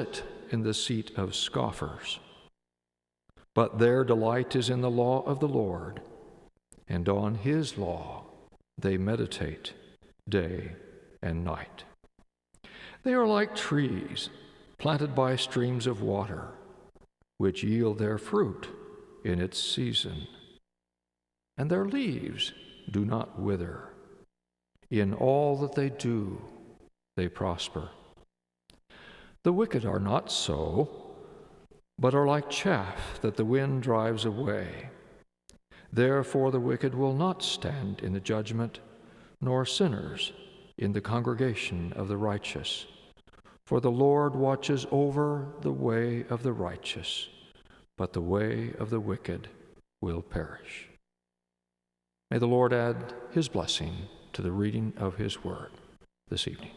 sit in the seat of scoffers. But their delight is in the law of the Lord, and on his law they meditate day and night. They are like trees planted by streams of water, which yield their fruit in its season, and their leaves do not wither. In all that they do, they prosper. The wicked are not so, but are like chaff that the wind drives away. Therefore the wicked will not stand in the judgment, nor sinners in the congregation of the righteous. For the Lord watches over the way of the righteous, but the way of the wicked will perish. May the Lord add his blessing to the reading of his word this evening.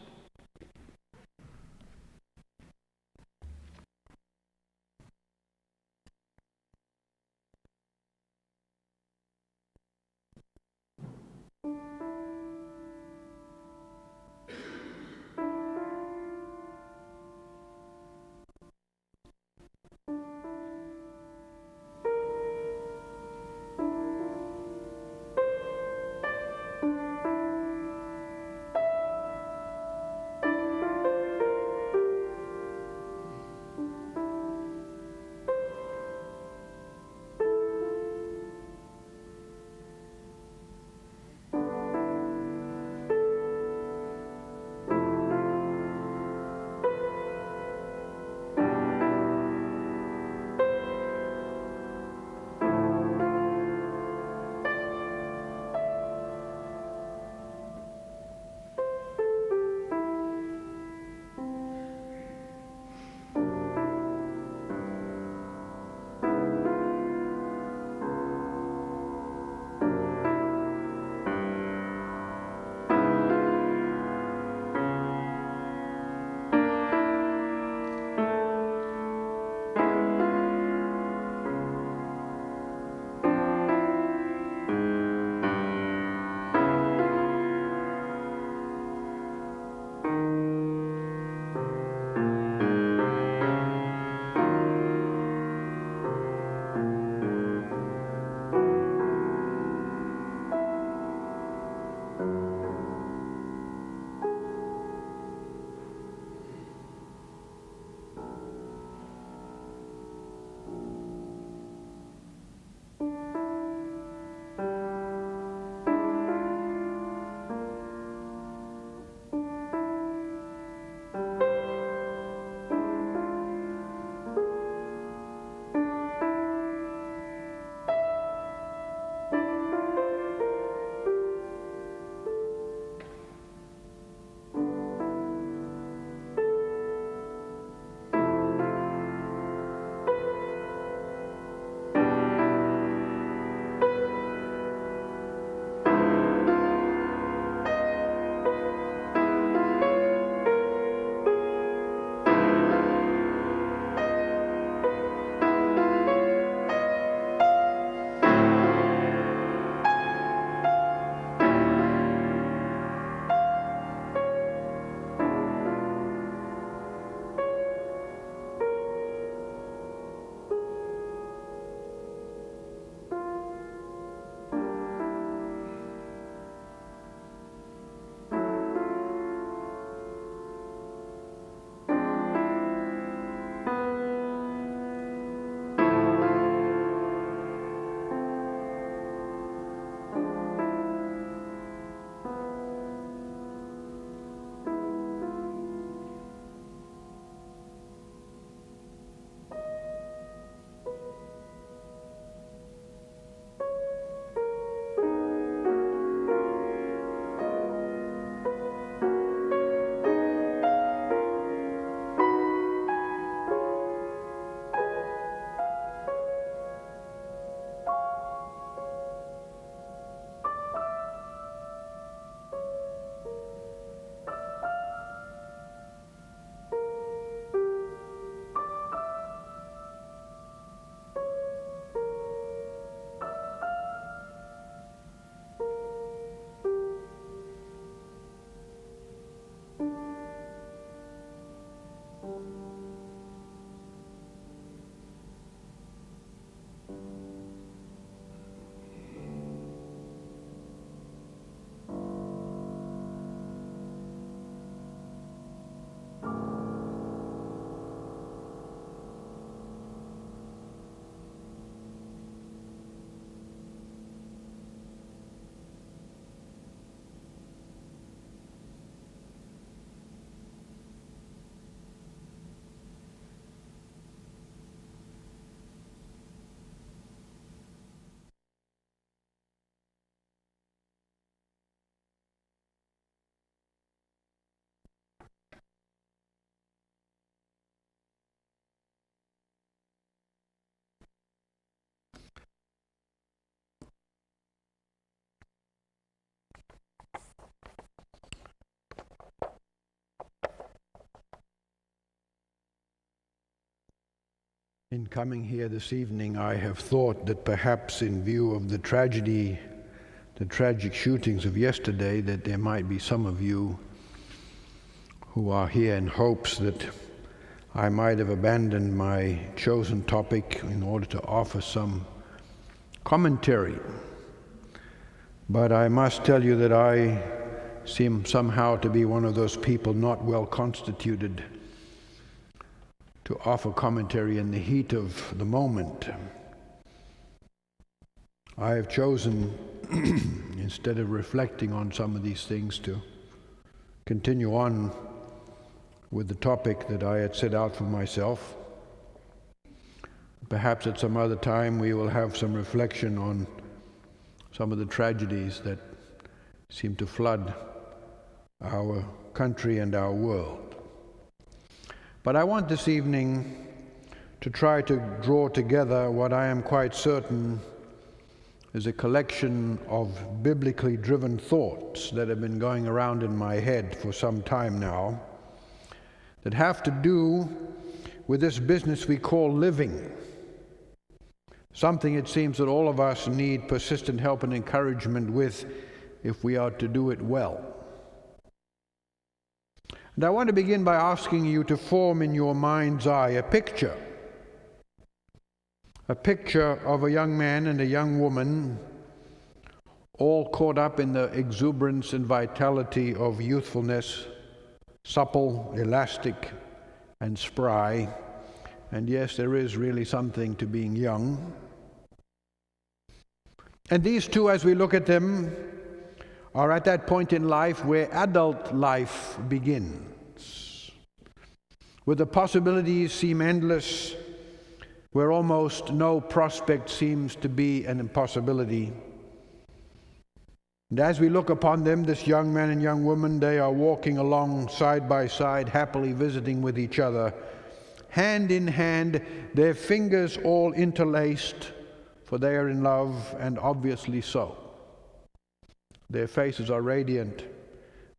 In coming here this evening, I have thought that perhaps in view of the tragic shootings of yesterday, that there might be some of you who are here in hopes that I might have abandoned my chosen topic in order to offer some commentary. But I must tell you that I seem somehow to be one of those people not well constituted to offer commentary in the heat of the moment. I have chosen, instead of reflecting on some of these things, to continue on with the topic that I had set out for myself. Perhaps at some other time we will have some reflection on some of the tragedies that seem to flood our country and our world. But I want this evening to try to draw together what I am quite certain is a collection of biblically driven thoughts that have been going around in my head for some time now, that have to do with this business we call living. Something it seems that all of us need persistent help and encouragement with if we are to do it well. And I want to begin by asking you to form in your mind's eye a picture of a young man and a young woman, all caught up in the exuberance and vitality of youthfulness, supple, elastic, and spry. And yes, there is really something to being young. And these two, as we look at them, are at that point in life where adult life begins, where the possibilities seem endless, where almost no prospect seems to be an impossibility. And as we look upon them, this young man and young woman, they are walking along side by side, happily visiting with each other, hand in hand, their fingers all interlaced, for they are in love, and obviously so. Their faces are radiant.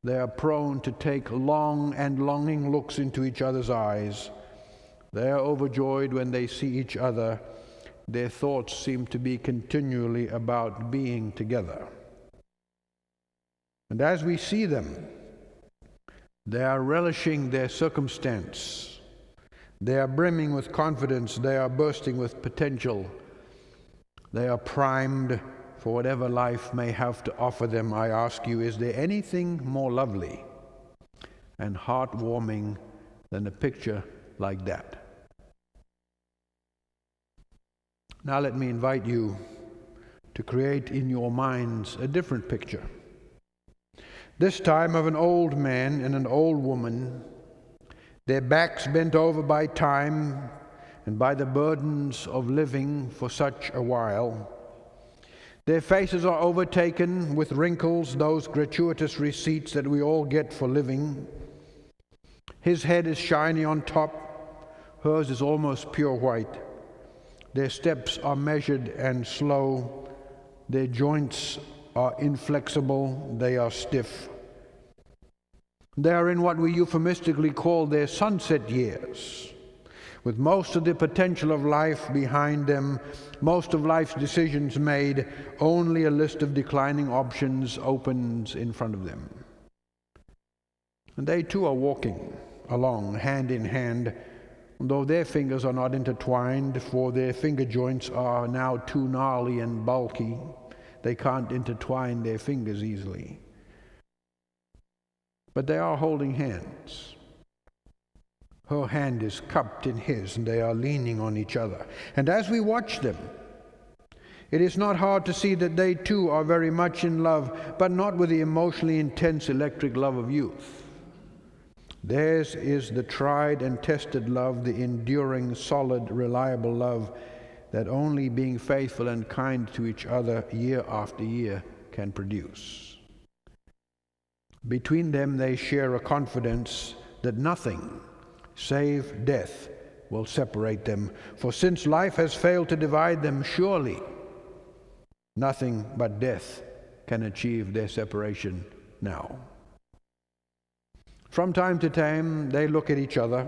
They are prone to take long and longing looks into each other's eyes. They are overjoyed when they see each other. Their thoughts seem to be continually about being together. And as we see them, they are relishing their circumstance. They are brimming with confidence. They are bursting with potential. They are primed for whatever life may have to offer them. I ask you, is there anything more lovely and heartwarming than a picture like that? Now let me invite you to create in your minds a different picture. This time of an old man and an old woman, their backs bent over by time and by the burdens of living for such a while. Their faces are overtaken with wrinkles, those gratuitous receipts that we all get for living. His head is shiny on top, hers is almost pure white. Their steps are measured and slow. Their joints are inflexible, they are stiff. They are in what we euphemistically call their sunset years, with most of the potential of life behind them, most of life's decisions made, only a list of declining options opens in front of them. And they too are walking along hand in hand, though their fingers are not intertwined, for their finger joints are now too gnarly and bulky. They can't intertwine their fingers easily. But they are holding hands. Her hand is cupped in his, and they are leaning on each other. And as we watch them, it is not hard to see that they too are very much in love, but not with the emotionally intense electric love of youth. Theirs is the tried and tested love, the enduring, solid, reliable love that only being faithful and kind to each other year after year can produce. Between them they share a confidence that nothing save death will separate them. For since life has failed to divide them, surely nothing but death can achieve their separation now. From time to time they look at each other,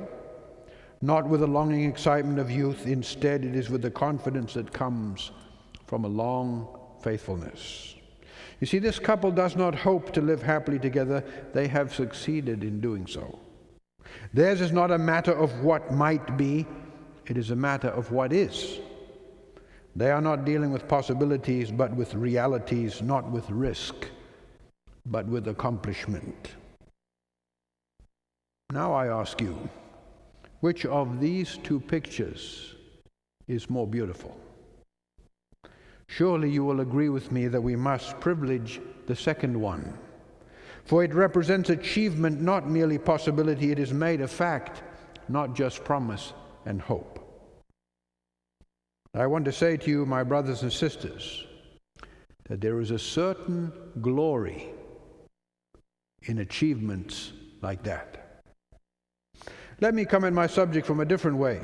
not with the longing excitement of youth. Instead, it is with the confidence that comes from a long faithfulness. You see, this couple does not hope to live happily together. They have succeeded in doing so. Theirs is not a matter of what might be, it is a matter of what is. They are not dealing with possibilities, but with realities, not with risk, but with accomplishment. Now I ask you, which of these two pictures is more beautiful? Surely you will agree with me that we must privilege the second one, for it represents achievement, not merely possibility. It is made a fact, not just promise and hope. I want to say to you, my brothers and sisters, that there is a certain glory in achievements like that. Let me come at my subject from a different way.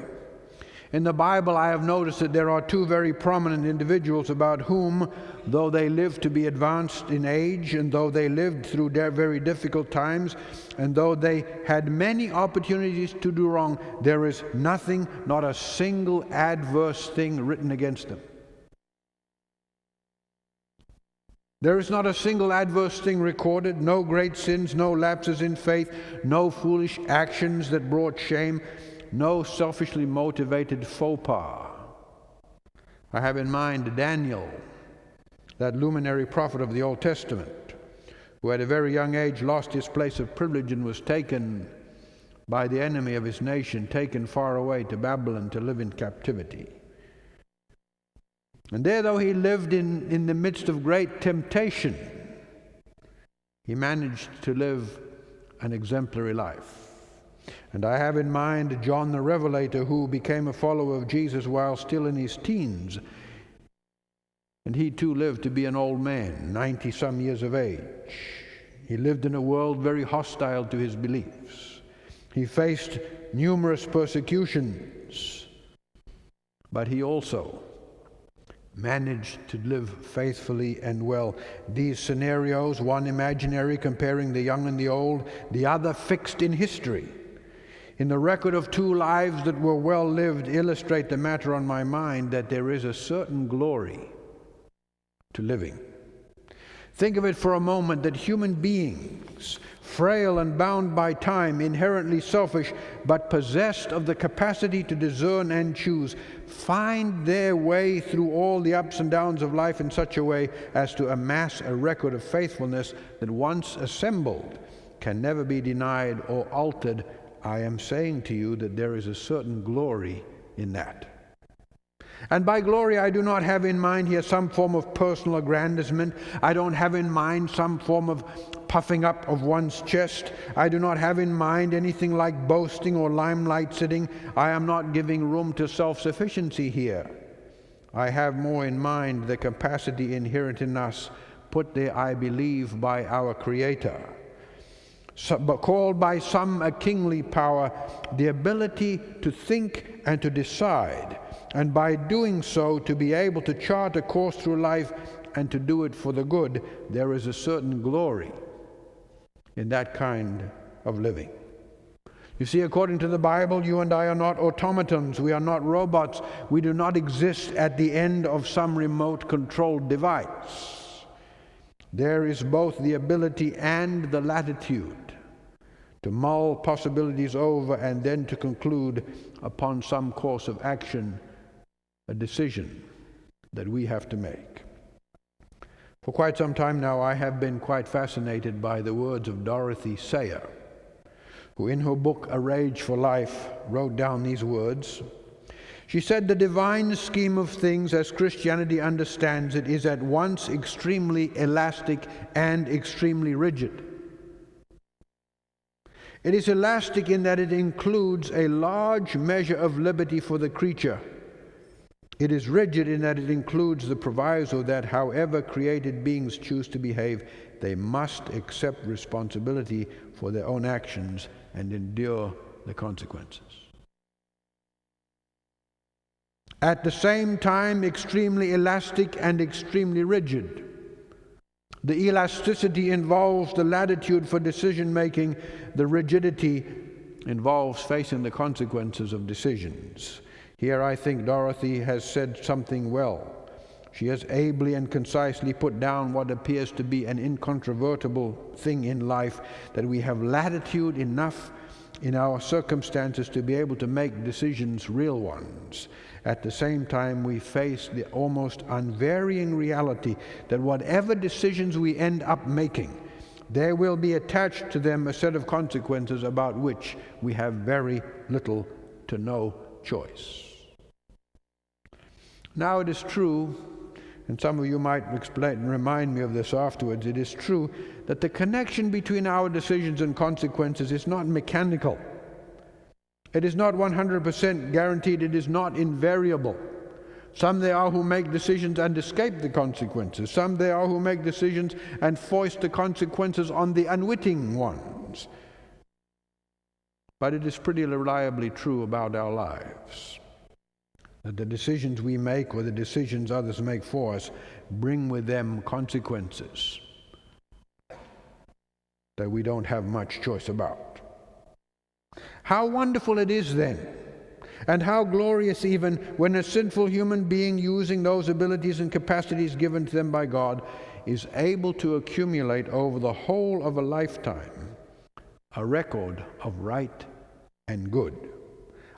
In the Bible, I have noticed that there are two very prominent individuals about whom, though they lived to be advanced in age, and though they lived through very difficult times, and though they had many opportunities to do wrong, there is nothing, not a single adverse thing written against them. There is not a single adverse thing recorded, no great sins, no lapses in faith, no foolish actions that brought shame, no selfishly motivated faux pas. I have in mind Daniel, that luminary prophet of the Old Testament, who at a very young age lost his place of privilege and was taken by the enemy of his nation, taken far away to Babylon to live in captivity. And there, though he lived in the midst of great temptation, he managed to live an exemplary life. And I have in mind John the Revelator, who became a follower of Jesus while still in his teens. And he too lived to be an old man, 90-some years of age. He lived in a world very hostile to his beliefs. He faced numerous persecutions, but he also managed to live faithfully and well. These scenarios, one imaginary comparing the young and the old, the other fixed in history, in the record of two lives that were well lived, illustrate the matter on my mind that there is a certain glory to living. Think of it for a moment that human beings, frail and bound by time, inherently selfish, but possessed of the capacity to discern and choose, find their way through all the ups and downs of life in such a way as to amass a record of faithfulness that once assembled can never be denied or altered. I am saying to you that there is a certain glory in that. And by glory, I do not have in mind here some form of personal aggrandizement. I don't have in mind some form of puffing up of one's chest. I do not have in mind anything like boasting or limelight sitting. I am not giving room to self-sufficiency here. I have more in mind the capacity inherent in us, put there, I believe, by our Creator, but called by some a kingly power, the ability to think and to decide, and by doing so to be able to chart a course through life and to do it for the good. There is a certain glory in that kind of living. You see, according to the Bible, you and I are not automatons. We are not robots. We do not exist at the end of some remote controlled device. There is both the ability and the latitude to mull possibilities over and then to conclude upon some course of action, a decision that we have to make. For quite some time now, I have been quite fascinated by the words of Dorothy Sayers, who in her book A Rage for Life wrote down these words. She said, "The divine scheme of things as Christianity understands it is at once extremely elastic and extremely rigid. It is elastic in that it includes a large measure of liberty for the creature. It is rigid in that it includes the proviso that however created beings choose to behave, they must accept responsibility for their own actions and endure the consequences. At the same time, extremely elastic and extremely rigid. The elasticity involves the latitude for decision-making. The rigidity involves facing the consequences of decisions. Here I think Dorothy has said something well. She has ably and concisely put down what appears to be an incontrovertible thing in life, that we have latitude enough in our circumstances to be able to make decisions, real ones. At the same time, we face the almost unvarying reality that whatever decisions we end up making, there will be attached to them a set of consequences about which we have very little to no choice. Now it is true, and some of you might explain and remind me of this afterwards, it is true that the connection between our decisions and consequences is not mechanical. It is not 100% guaranteed. It is not invariable. Some there are who make decisions and escape the consequences. Some there are who make decisions and foist the consequences on the unwitting ones. But it is pretty reliably true about our lives, that the decisions we make or the decisions others make for us bring with them consequences that we don't have much choice about. How wonderful it is then, and how glorious even, when a sinful human being, using those abilities and capacities given to them by God, is able to accumulate over the whole of a lifetime a record of right and good.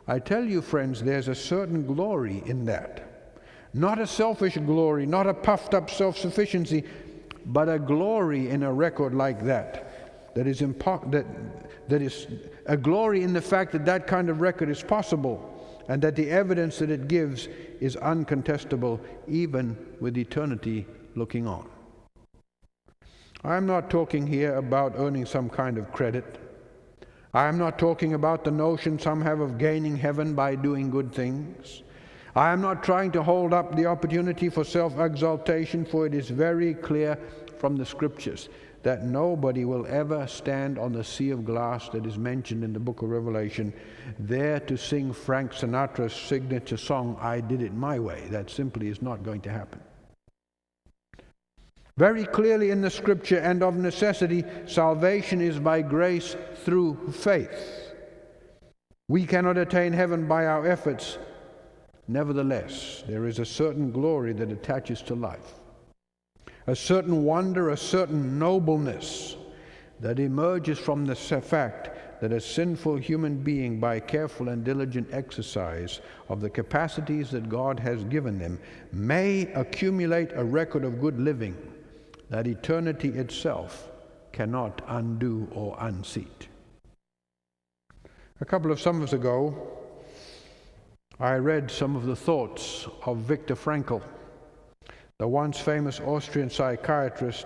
I tell you, friends, there's a certain glory in that. Not a selfish glory, not a puffed up self-sufficiency, but a glory in a record like that. That is a glory in the fact that that kind of record is possible, and that the evidence that it gives is uncontestable, even with eternity looking on. I'm not talking here about earning some kind of credit. I'm not talking about the notion some have of gaining heaven by doing good things. I am not trying to hold up the opportunity for self-exaltation, for it is very clear from the Scriptures that nobody will ever stand on the sea of glass that is mentioned in the book of Revelation, there to sing Frank Sinatra's signature song, "I Did It My Way." That simply is not going to happen. Very clearly in the Scripture, and of necessity, salvation is by grace through faith. We cannot attain heaven by our efforts. Nevertheless, there is a certain glory that attaches to life, a certain wonder, a certain nobleness that emerges from the fact that a sinful human being, by careful and diligent exercise of the capacities that God has given them, may accumulate a record of good living that eternity itself cannot undo or unseat. A couple of summers ago, I read some of the thoughts of Viktor Frankl, the once famous Austrian psychiatrist,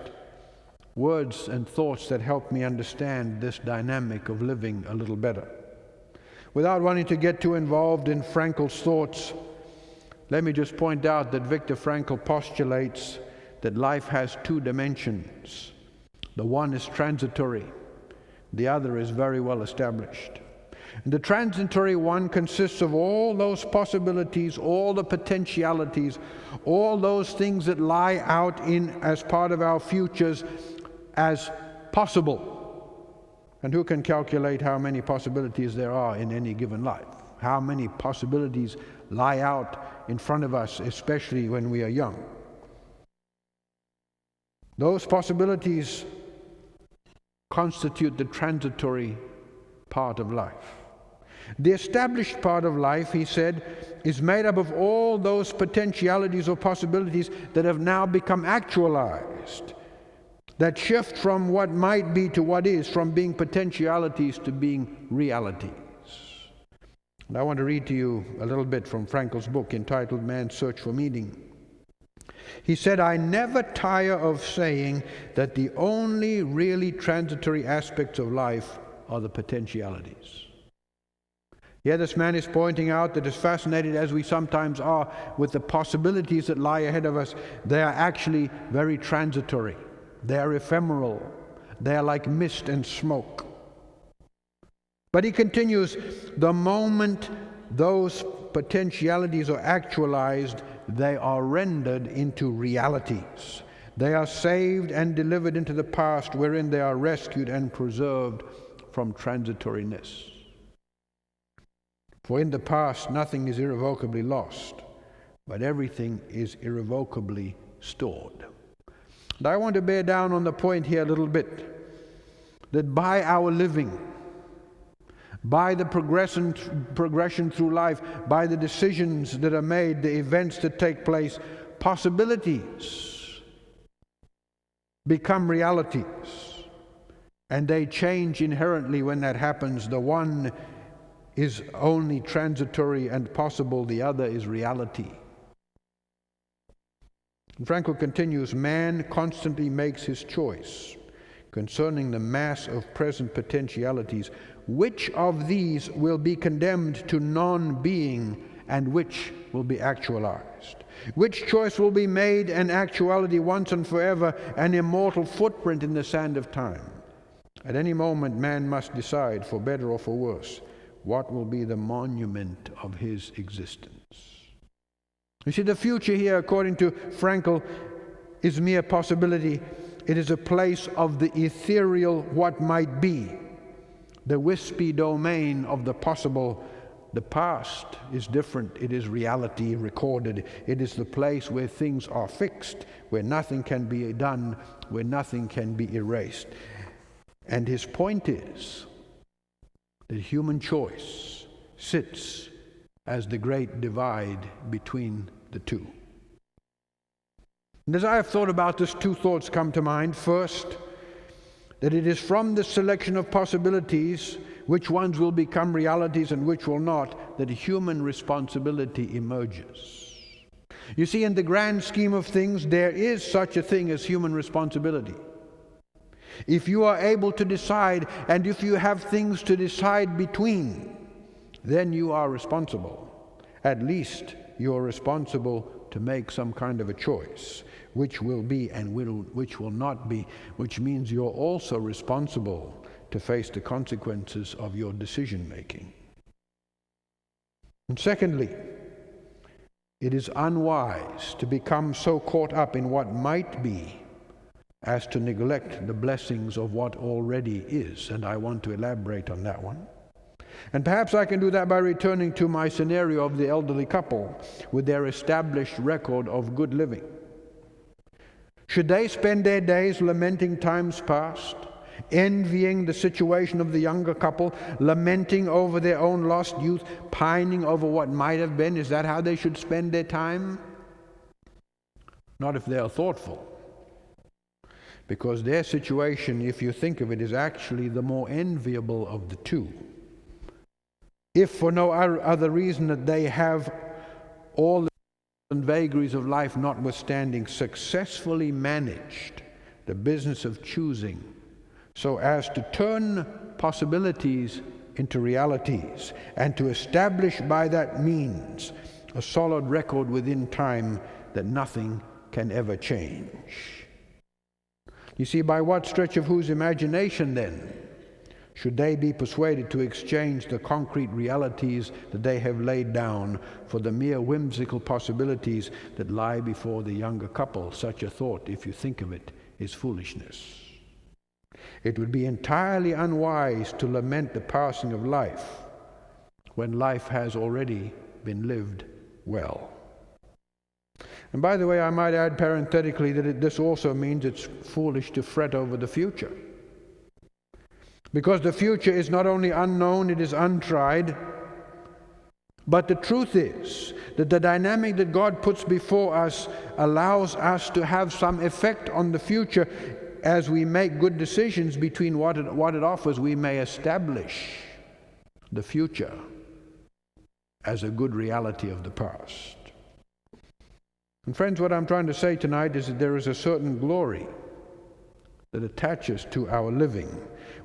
words and thoughts that helped me understand this dynamic of living a little better. Without wanting to get too involved in Frankl's thoughts, let me just point out that Viktor Frankl postulates that life has two dimensions. The one is transitory, the other is very well established. And the transitory one consists of all those possibilities, all the potentialities, all those things that lie out in as part of our futures as possible. And who can calculate how many possibilities there are in any given life? How many possibilities lie out in front of us, especially when we are young? Those possibilities constitute the transitory part of life. The established part of life, he said, is made up of all those potentialities or possibilities that have now become actualized, that shift from what might be to what is, from being potentialities to being realities. And I want to read to you a little bit from Frankl's book entitled Man's Search for Meaning. He said, "I never tire of saying that the only really transitory aspects of life are the potentialities." Here this man is pointing out that as fascinated as we sometimes are with the possibilities that lie ahead of us, they are actually very transitory. They are ephemeral. They are like mist and smoke. But he continues, the moment those potentialities are actualized, they are rendered into realities. They are saved and delivered into the past, wherein they are rescued and preserved from transitoriness. For in the past nothing is irrevocably lost, but everything is irrevocably stored. And I want to bear down on the point here a little bit, that by our living, by the progression through life, by the decisions that are made, the events that take place, possibilities become realities. And they change inherently when that happens. The one is only transitory and possible, the other is reality. And Frankl continues, man constantly makes his choice concerning the mass of present potentialities. Which of these will be condemned to non-being and which will be actualized? Which choice will be made an actuality once and forever, an immortal footprint in the sand of time? At any moment, man must decide, for better or for worse, what will be the monument of his existence. You see, the future here, according to Frankl, is mere possibility. It is a place of the ethereal what might be, the wispy domain of the possible. The past is different. It is reality recorded. It is the place where things are fixed, where nothing can be done, where nothing can be erased. And his point is that human choice sits as the great divide between the two. And as I have thought about this, two thoughts come to mind. First, that it is from the selection of possibilities, which ones will become realities and which will not, that human responsibility emerges. You see, in the grand scheme of things, there is such a thing as human responsibility. If you are able to decide, and if you have things to decide between, then you are responsible. At least you are responsible to make some kind of a choice, which will be and which will not be, which means you're also responsible to face the consequences of your decision making. And secondly, it is unwise to become so caught up in what might be as to neglect the blessings of what already is, and I want to elaborate on that one. And perhaps I can do that by returning to my scenario of the elderly couple with their established record of good living. Should they spend their days lamenting times past, envying the situation of the younger couple, lamenting over their own lost youth, pining over what might have been? Is that how they should spend their time? Not if they are thoughtful. Because their situation, if you think of it, is actually the more enviable of the two. If for no other reason that they have, all the vagaries of life notwithstanding, successfully managed the business of choosing so as to turn possibilities into realities and to establish by that means a solid record within time that nothing can ever change. You see, by what stretch of whose imagination, then, should they be persuaded to exchange the concrete realities that they have laid down for the mere whimsical possibilities that lie before the younger couple? Such a thought, if you think of it, is foolishness. It would be entirely unwise to lament the passing of life when life has already been lived well. And by the way, I might add parenthetically that this also means it's foolish to fret over the future. Because the future is not only unknown, it is untried. But the truth is that the dynamic that God puts before us allows us to have some effect on the future. As we make good decisions between what it offers, we may establish the future as a good reality of the past. And friends, what I'm trying to say tonight is that there is a certain glory that attaches to our living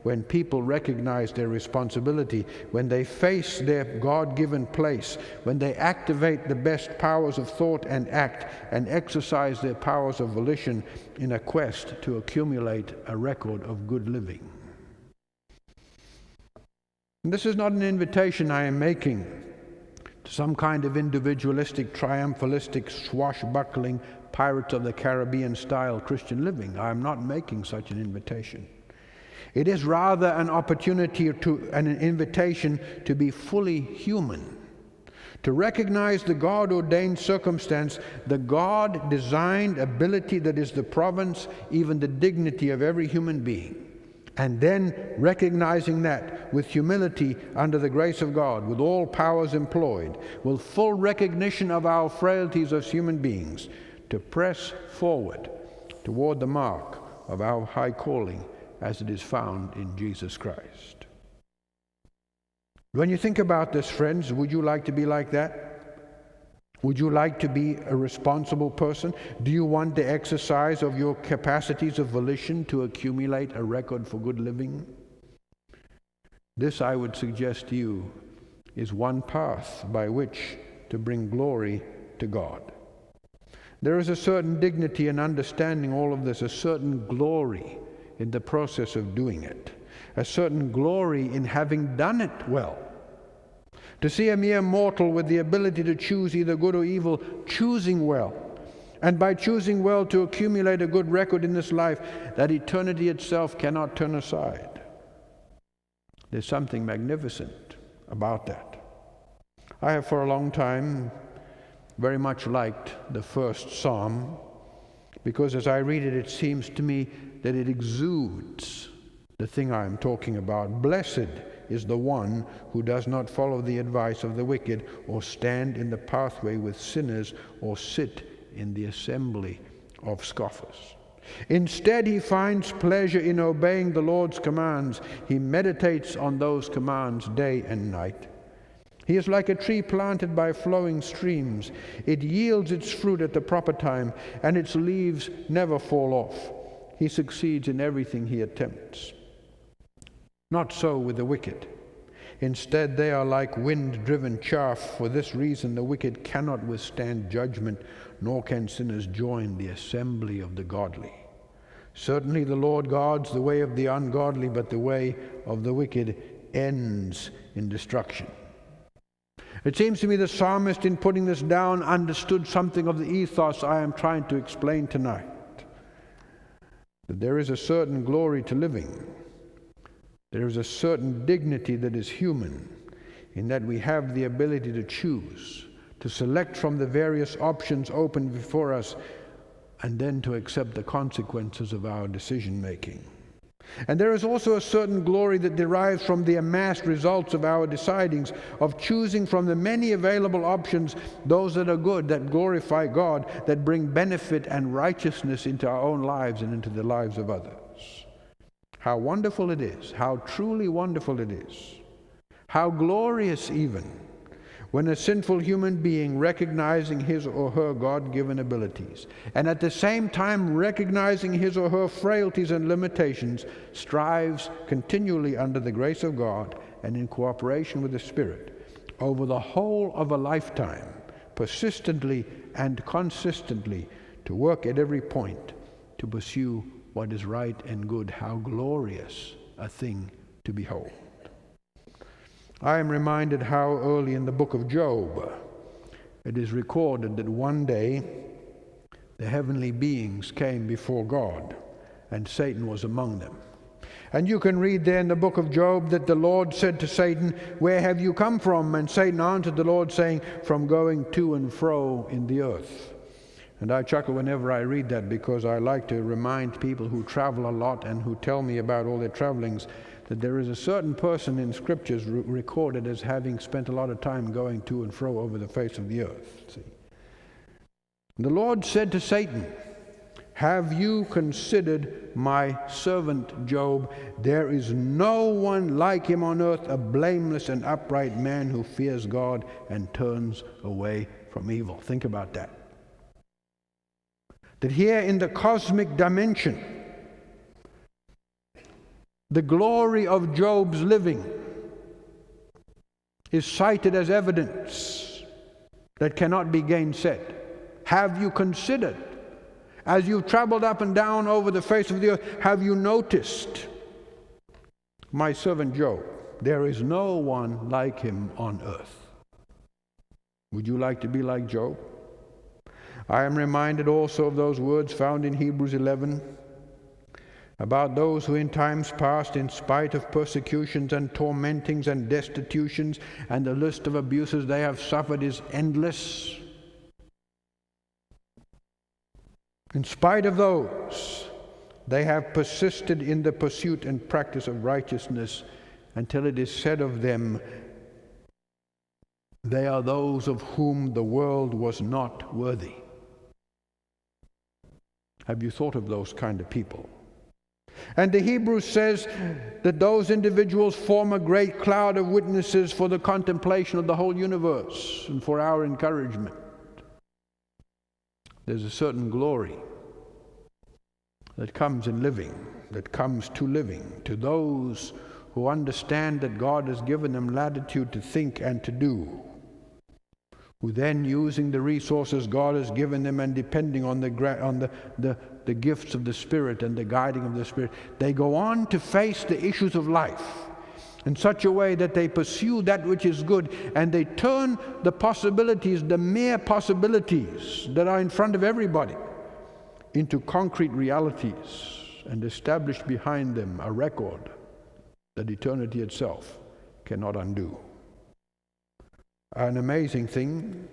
when people recognize their responsibility, when they face their God-given place, when they activate the best powers of thought and act and exercise their powers of volition in a quest to accumulate a record of good living. And this is not an invitation I am making to some kind of individualistic, triumphalistic, swashbuckling, Pirates of the Caribbean style Christian living. I am not making such an invitation. It is rather an opportunity and an invitation to be fully human, to recognize the God-ordained circumstance, the God-designed ability that is the province, even the dignity of every human being. And then recognizing that with humility under the grace of God, with all powers employed, with full recognition of our frailties as human beings, to press forward toward the mark of our high calling as it is found in Jesus Christ. When you think about this, friends, would you like to be like that? Would you like to be a responsible person? Do you want the exercise of your capacities of volition to accumulate a record for good living? This, I would suggest to you, is one path by which to bring glory to God. There is a certain dignity in understanding all of this, a certain glory in the process of doing it, a certain glory in having done it well. To see a mere mortal with the ability to choose either good or evil, choosing well, and by choosing well to accumulate a good record in this life that eternity itself cannot turn aside. There's something magnificent about that. I have for a long time very much liked the first Psalm, because as I read it, it seems to me that it exudes the thing I am talking about. Blessed is the one who does not follow the advice of the wicked, or stand in the pathway with sinners, or sit in the assembly of scoffers. Instead, he finds pleasure in obeying the Lord's commands. He meditates on those commands day and night. He is like a tree planted by flowing streams. It yields its fruit at the proper time, and its leaves never fall off. He succeeds in everything he attempts. Not so with the wicked. Instead, they are like wind-driven chaff. For this reason, the wicked cannot withstand judgment, nor can sinners join the assembly of the godly. Certainly the Lord guards the way of the ungodly, but the way of the wicked ends in destruction. It seems to me the psalmist, in putting this down, understood something of the ethos I am trying to explain tonight. That there is a certain glory to living. There is a certain dignity that is human, in that we have the ability to choose, to select from the various options open before us, and then to accept the consequences of our decision-making. And there is also a certain glory that derives from the amassed results of our decidings, of choosing from the many available options those that are good, that glorify God, that bring benefit and righteousness into our own lives and into the lives of others. How wonderful it is, how truly wonderful it is, how glorious even, when a sinful human being, recognizing his or her God-given abilities, and at the same time recognizing his or her frailties and limitations, strives continually under the grace of God and in cooperation with the Spirit over the whole of a lifetime, persistently and consistently to work at every point to pursue what is right and good. How glorious a thing to behold. I am reminded how early in the book of Job it is recorded that one day the heavenly beings came before God and Satan was among them. And you can read there in the book of Job that the Lord said to Satan, "Where have you come from?" And Satan answered the Lord, saying, "From going to and fro in the earth." And I chuckle whenever I read that, because I like to remind people who travel a lot and who tell me about all their travelings that there is a certain person in Scriptures recorded as having spent a lot of time going to and fro over the face of the earth. See? The Lord said to Satan, "Have you considered my servant Job? There is no one like him on earth, a blameless and upright man who fears God and turns away from evil." Think about that. That here in the cosmic dimension, the glory of Job's living is cited as evidence that cannot be gainsaid. Have you considered, as you've traveled up and down over the face of the earth, have you noticed my servant Job? There is no one like him on earth. Would you like to be like Job? I am reminded also of those words found in Hebrews 11, about those who in times past, in spite of persecutions and tormentings and destitutions and the list of abuses they have suffered is endless. In spite of those, they have persisted in the pursuit and practice of righteousness until it is said of them, they are those of whom the world was not worthy. Have you thought of those kind of people? And the Hebrews says that those individuals form a great cloud of witnesses for the contemplation of the whole universe and for our encouragement. There's a certain glory that comes in living, that comes to living, to those who understand that God has given them latitude to think and to do, who then, using the resources God has given them and depending on the gifts of the Spirit and the guiding of the Spirit, they go on to face the issues of life in such a way that they pursue that which is good, and they turn the possibilities, the mere possibilities that are in front of everybody, into concrete realities, and establish behind them a record that eternity itself cannot undo. An amazing thing.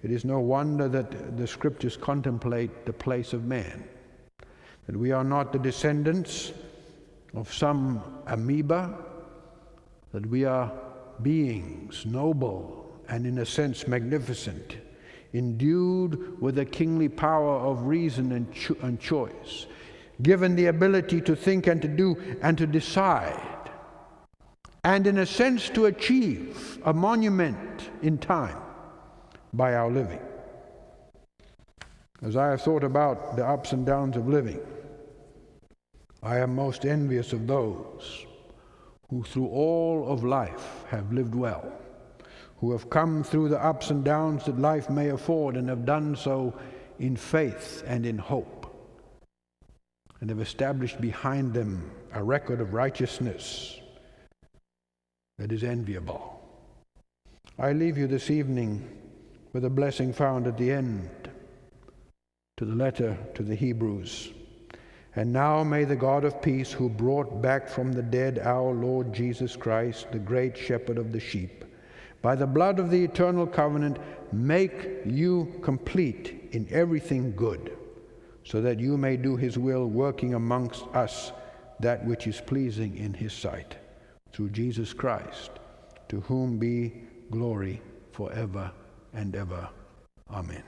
It is no wonder that the Scriptures contemplate the place of man, that we are not the descendants of some amoeba, that we are beings noble and in a sense magnificent, endued with a kingly power of reason and choice, given the ability to think and to do and to decide, and in a sense to achieve a monument in time by our living. As I have thought about the ups and downs of living, I am most envious of those who through all of life have lived well, who have come through the ups and downs that life may afford and have done so in faith and in hope, and have established behind them a record of righteousness that is enviable. I leave you this evening with a blessing found at the end to the letter to the Hebrews. And now may the God of peace, who brought back from the dead our Lord Jesus Christ, the great shepherd of the sheep, by the blood of the eternal covenant, make you complete in everything good, so that you may do his will, working amongst us that which is pleasing in his sight. Through Jesus Christ, to whom be glory forever and ever. Amen.